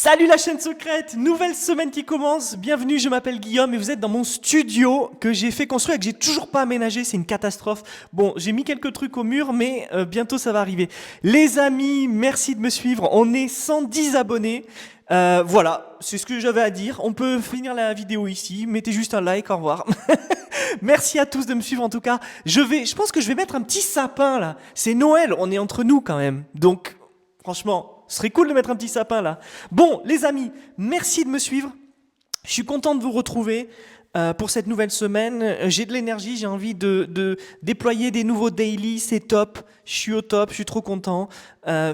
Salut la chaîne secrète, nouvelle semaine qui commence, bienvenue, je m'appelle Guillaume et vous êtes dans mon studio que j'ai fait construire et que j'ai toujours pas aménagé, c'est une catastrophe. Bon, j'ai mis quelques trucs au mur mais bientôt ça va arriver. Les amis, merci de me suivre, on est 110 abonnés. Voilà, c'est ce que j'avais à dire, on peut finir la vidéo ici, mettez juste un like, au revoir. Merci à tous de me suivre en tout cas. Je pense que je vais mettre un petit sapin là, c'est Noël, on est entre nous quand même, donc franchement... Ce serait cool de mettre un petit sapin là. Bon, les amis, merci de me suivre. Je suis content de vous retrouver pour cette nouvelle semaine. J'ai de l'énergie, j'ai envie de déployer des nouveaux daily, c'est top. Je suis au top, je suis trop content.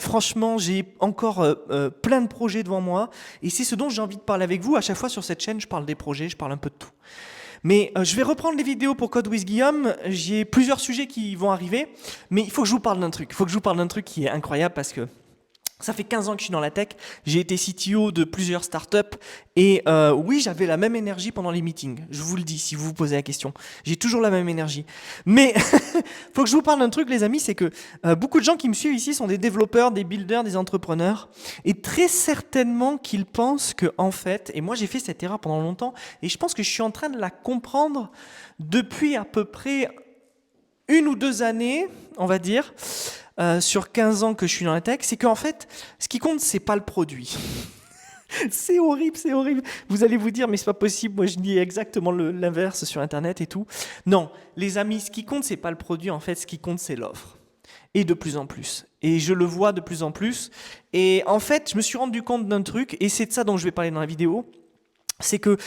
Franchement, j'ai encore plein de projets devant moi. Et c'est ce dont j'ai envie de parler avec vous. À chaque fois sur cette chaîne, je parle des projets, je parle un peu de tout. Mais je vais reprendre les vidéos pour Code with Guillaume. J'ai plusieurs sujets qui vont arriver. Mais il faut que je vous parle d'un truc. Il faut que je vous parle d'un truc qui est incroyable parce que ça fait 15 ans que je suis dans la tech, j'ai été CTO de plusieurs startups et oui, j'avais la même énergie pendant les meetings. Je vous le dis si vous vous posez la question. J'ai toujours la même énergie. Mais faut que je vous parle d'un truc les amis, c'est que beaucoup de gens qui me suivent ici sont des développeurs, des builders, des entrepreneurs et très certainement qu'ils pensent que en fait, et moi j'ai fait cette erreur pendant longtemps et je pense que je suis en train de la comprendre depuis à peu près 1 ou 2 années, on va dire, sur 15 ans que je suis dans la tech, c'est qu'en fait, ce qui compte, c'est pas le produit. C'est horrible, c'est horrible. Vous allez vous dire, mais c'est pas possible, moi je dis exactement l'inverse sur Internet et tout. Non, les amis, ce qui compte, c'est pas le produit, en fait, ce qui compte, c'est l'offre. Et de plus en plus. Et je le vois de plus en plus. Et en fait, je me suis rendu compte d'un truc, et c'est de ça dont je vais parler dans la vidéo, c'est que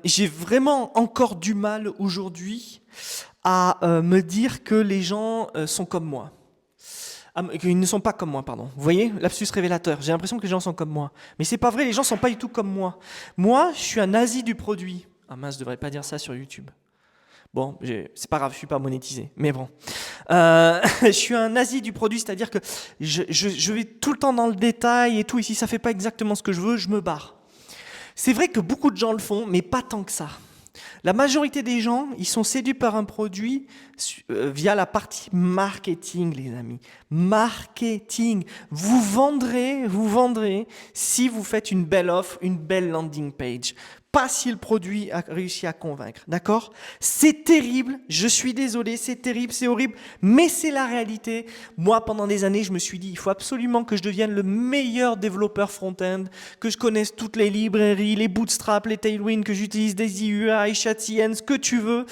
j'ai vraiment encore du mal aujourd'hui à me dire que les gens sont comme moi. Qu'ils ne sont pas comme moi, pardon. Vous voyez, lapsus révélateur. J'ai l'impression que les gens sont comme moi. Mais c'est pas vrai, les gens sont pas du tout comme moi. Moi, je suis un nazi du produit. Ah mince, je devrais pas dire ça sur YouTube. Bon, c'est pas grave, je suis pas monétisé. Mais bon. Je suis un nazi du produit, c'est-à-dire que je vais tout le temps dans le détail et tout. Et si ça fait pas exactement ce que je veux, je me barre. C'est vrai que beaucoup de gens le font, mais pas tant que ça. La majorité des gens, ils sont séduits par un produit via la partie marketing, les amis. Marketing. Vous vendrez si vous faites une belle offre, une belle landing page. Pas si le produit a réussi à convaincre, d'accord? C'est terrible, je suis désolé, c'est terrible, c'est horrible, mais c'est la réalité. Moi, pendant des années, je me suis dit, il faut absolument que je devienne le meilleur développeur front-end, que je connaisse toutes les librairies, les Bootstrap, les Tailwind, que j'utilise Daisy UI, Chatien, ce que tu veux.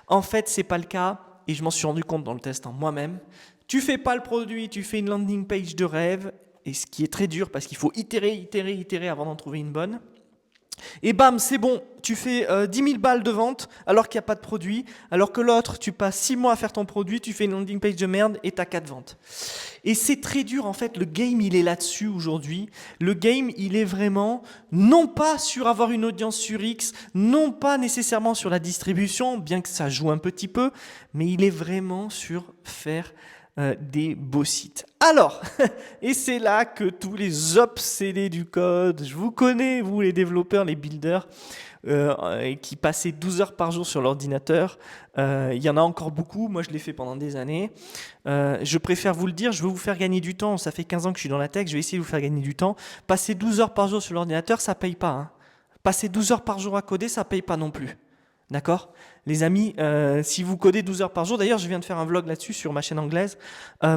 En fait, c'est pas le cas, et je m'en suis rendu compte dans le test en moi-même. Tu fais pas le produit, tu fais une landing page de rêve, et ce qui est très dur parce qu'il faut itérer avant d'en trouver une bonne. Et bam, c'est bon, tu fais 10 000 balles de vente alors qu'il n'y a pas de produit, alors que l'autre, tu passes 6 mois à faire ton produit, tu fais une landing page de merde et tu as 4 ventes. Et c'est très dur en fait, le game il est là-dessus aujourd'hui. Le game il est vraiment non pas sur avoir une audience sur X, non pas nécessairement sur la distribution, bien que ça joue un petit peu, mais il est vraiment sur faire des beaux sites. Alors, et c'est là que tous les obsédés du code, je vous connais, vous les développeurs, les builders, qui passaient 12 heures par jour sur l'ordinateur, il y en a encore beaucoup, moi je l'ai fait pendant des années. Je préfère vous le dire, je veux vous faire gagner du temps, ça fait 15 ans que je suis dans la tech, je vais essayer de vous faire gagner du temps. Passer 12 heures par jour sur l'ordinateur, ça paye pas. Hein. Passer 12 heures par jour à coder, ça paye pas non plus. D'accord? Les amis, si vous codez 12 heures par jour, d'ailleurs je viens de faire un vlog là-dessus sur ma chaîne anglaise, ça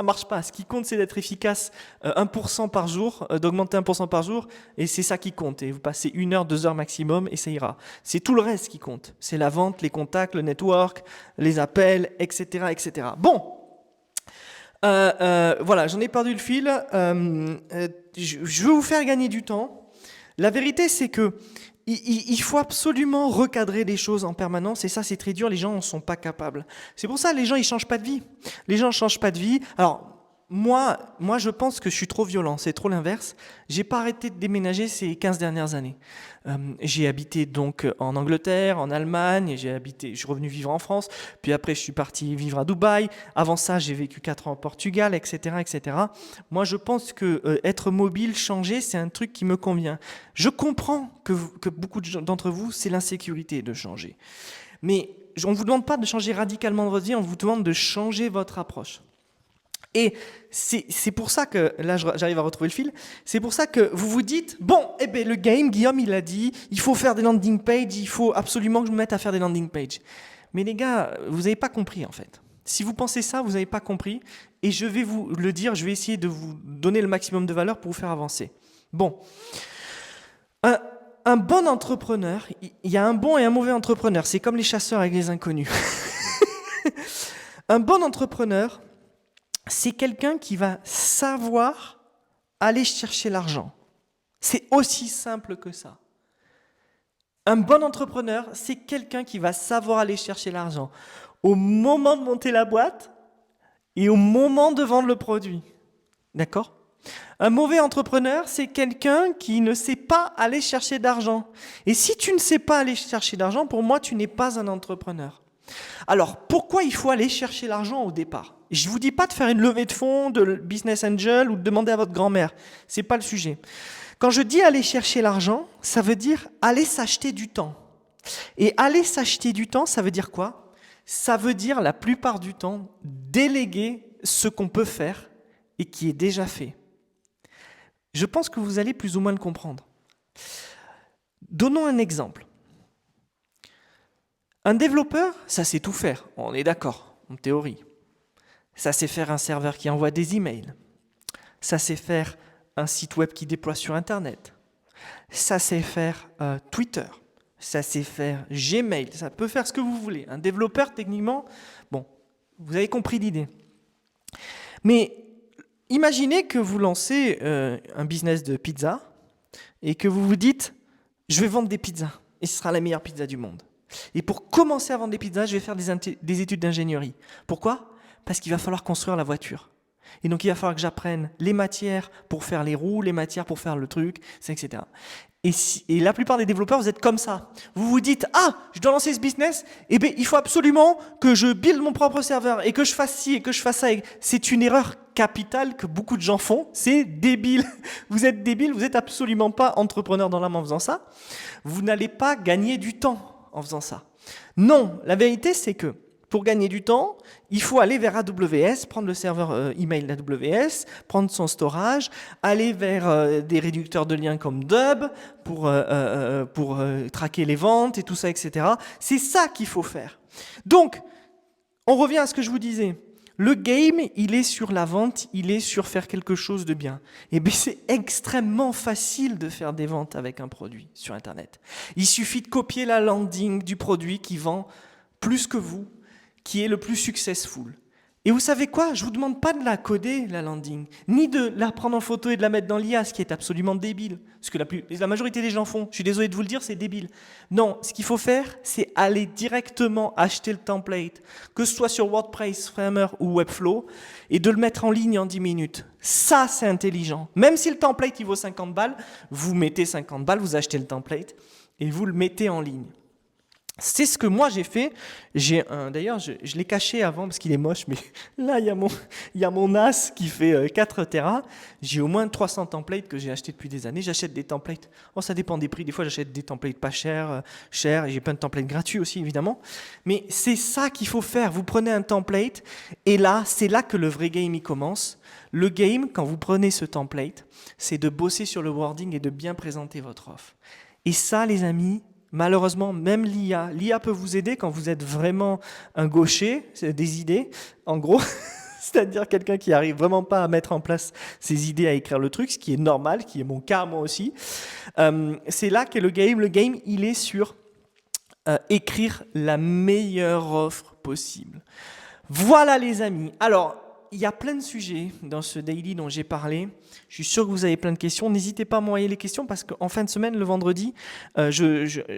marche pas. Ce qui compte c'est d'être efficace 1% par jour, d'augmenter 1% par jour, et c'est ça qui compte. Et vous passez 1 heure, 2 heures maximum et ça ira. C'est tout le reste qui compte. C'est la vente, les contacts, le network, les appels, etc. etc. Bon, voilà, j'en ai perdu le fil. Je veux vous faire gagner du temps. La vérité c'est que il faut absolument recadrer les choses en permanence et ça c'est très dur, les gens n'en sont pas capables. C'est pour ça les gens ils changent pas de vie. Les gens ne changent pas de vie. Alors moi je pense que je suis trop violent, c'est trop l'inverse. J'ai pas arrêté de déménager ces 15 dernières années. J'ai habité donc en Angleterre, en Allemagne, je suis revenu vivre en France, puis après je suis parti vivre à Dubaï. Avant ça j'ai vécu 4 ans au Portugal, etc. etc. Moi je pense que être mobile, changer, c'est un truc qui me convient. Je comprends que beaucoup d'entre vous, c'est l'insécurité de changer. Mais on ne vous demande pas de changer radicalement votre vie, on vous demande de changer votre approche. Et c'est pour ça que, là j'arrive à retrouver le fil, c'est pour ça que vous vous dites, bon, eh ben le game, Guillaume il a dit, il faut faire des landing pages, il faut absolument que je me mette à faire des landing pages. Mais les gars, vous n'avez pas compris en fait. Si vous pensez ça, vous n'avez pas compris, et je vais vous le dire, je vais essayer de vous donner le maximum de valeur pour vous faire avancer. Bon, un bon entrepreneur, il y a un bon et un mauvais entrepreneur, c'est comme les chasseurs avec les inconnus. Un bon entrepreneur, c'est quelqu'un qui va savoir aller chercher l'argent. C'est aussi simple que ça. Un bon entrepreneur, c'est quelqu'un qui va savoir aller chercher l'argent au moment de monter la boîte et au moment de vendre le produit. D'accord ? Un mauvais entrepreneur, c'est quelqu'un qui ne sait pas aller chercher d'argent. Et si tu ne sais pas aller chercher d'argent, pour moi, tu n'es pas un entrepreneur. Alors, pourquoi il faut aller chercher l'argent au départ ? Je ne vous dis pas de faire une levée de fonds, de business angel ou de demander à votre grand-mère. Ce n'est pas le sujet. Quand je dis aller chercher l'argent, ça veut dire aller s'acheter du temps. Et aller s'acheter du temps, ça veut dire quoi ? Ça veut dire la plupart du temps déléguer ce qu'on peut faire et qui est déjà fait. Je pense que vous allez plus ou moins le comprendre. Donnons un exemple. Un développeur, ça sait tout faire, on est d'accord, en théorie. Ça sait faire un serveur qui envoie des emails. Ça sait faire un site web qui déploie sur Internet. Ça sait faire Twitter. Ça sait faire Gmail. Ça peut faire ce que vous voulez. Un développeur, techniquement, bon, vous avez compris l'idée. Mais imaginez que vous lancez un business de pizza et que vous vous dites « je vais vendre des pizzas et ce sera la meilleure pizza du monde ». Et pour commencer à vendre des pizzas, je vais faire des études d'ingénierie. Pourquoi ? Parce qu'il va falloir construire la voiture. Et donc, il va falloir que j'apprenne les matières pour faire les roues, les matières pour faire le truc, etc. Et la plupart des développeurs, vous êtes comme ça. Vous vous dites, ah, je dois lancer ce business, eh bien, il faut absolument que je build mon propre serveur et que je fasse ci et que je fasse ça. C'est une erreur capitale que beaucoup de gens font. C'est débile. Vous êtes débile, vous n'êtes absolument pas entrepreneur dans l'âme en faisant ça. Vous n'allez pas gagner du temps en faisant ça. Non, la vérité, c'est que pour gagner du temps, il faut aller vers AWS, prendre le serveur email d'AWS, prendre son storage, aller vers des réducteurs de liens comme Dub pour traquer les ventes et tout ça, etc. C'est ça qu'il faut faire. Donc, on revient à ce que je vous disais. Le game, il est sur la vente, il est sur faire quelque chose de bien. Et bien, c'est extrêmement facile de faire des ventes avec un produit sur Internet. Il suffit de copier la landing du produit qui vend plus que vous, qui est le plus successful. Et vous savez quoi ? Je ne vous demande pas de la coder, la landing, ni de la prendre en photo et de la mettre dans l'IA, ce qui est absolument débile. Ce que la majorité des gens font. Je suis désolé de vous le dire, c'est débile. Non, ce qu'il faut faire, c'est aller directement acheter le template, que ce soit sur WordPress, Framer ou Webflow, et de le mettre en ligne en 10 minutes. Ça, c'est intelligent. Même si le template, il vaut 50 balles, vous mettez 50 balles, vous achetez le template, et vous le mettez en ligne. C'est ce que moi j'ai fait. D'ailleurs, je l'ai caché avant parce qu'il est moche, mais là, il y a mon NAS qui fait 4 Tera. J'ai au moins 300 templates que j'ai achetés depuis des années. J'achète des templates. Oh, ça dépend des prix. Des fois, j'achète des templates pas chers, et j'ai plein de templates gratuits aussi, évidemment. Mais c'est ça qu'il faut faire. Vous prenez un template et là, c'est là que le vrai game il commence. Le game, quand vous prenez ce template, c'est de bosser sur le wording et de bien présenter votre offre. Et ça, les amis, malheureusement, même l'IA peut vous aider quand vous êtes vraiment un gaucher, c'est des idées, en gros, c'est-à-dire quelqu'un qui n'arrive vraiment pas à mettre en place ses idées, à écrire le truc, ce qui est normal, qui est mon cas moi aussi. C'est là qu'est le game. Le game, il est sur écrire la meilleure offre possible. Voilà les amis. Alors, il y a plein de sujets dans ce daily dont j'ai parlé. Je suis sûr que vous avez plein de questions. N'hésitez pas à m'envoyer les questions parce qu'en fin de semaine, le vendredi,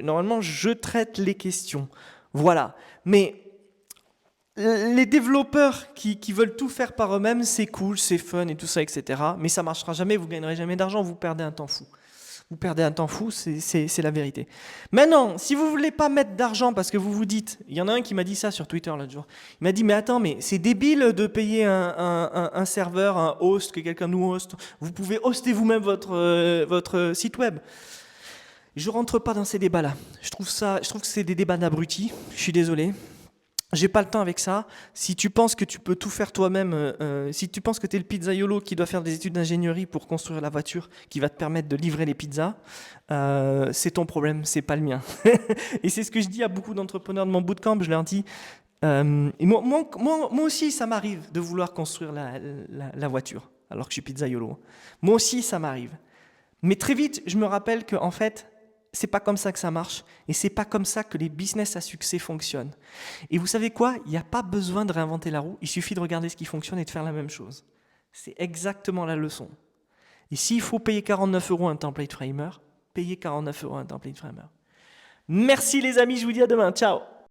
normalement, je traite les questions. Voilà. Mais les développeurs qui veulent tout faire par eux-mêmes, c'est cool, c'est fun et tout ça, etc. Mais ça ne marchera jamais, vous ne gagnerez jamais d'argent, vous perdez un temps fou. Vous perdez un temps fou, c'est la vérité. Maintenant, si vous ne voulez pas mettre d'argent parce que vous vous dites, il y en a un qui m'a dit ça sur Twitter l'autre jour, il m'a dit, mais attends, mais c'est débile de payer un serveur, un host, que quelqu'un nous hoste. Vous pouvez hoster vous-même votre site web. Je ne rentre pas dans ces débats-là. Je trouve que c'est des débats d'abrutis, je suis désolé. J'ai pas le temps avec ça. Si tu penses que tu peux tout faire toi-même, si tu penses que tu es le pizzaiolo qui doit faire des études d'ingénierie pour construire la voiture qui va te permettre de livrer les pizzas, c'est ton problème, c'est pas le mien. Et c'est ce que je dis à beaucoup d'entrepreneurs de mon bootcamp. Je leur dis, et moi aussi, ça m'arrive de vouloir construire la voiture, alors que je suis pizzaiolo. Moi aussi, ça m'arrive. Mais très vite, je me rappelle que en fait, c'est pas comme ça que ça marche, et c'est pas comme ça que les business à succès fonctionnent. Et vous savez quoi? Il n'y a pas besoin de réinventer la roue, il suffit de regarder ce qui fonctionne et de faire la même chose. C'est exactement la leçon. Et s'il faut payer 49 € un template framer, payez 49 € un template framer. Merci les amis, je vous dis à demain, ciao!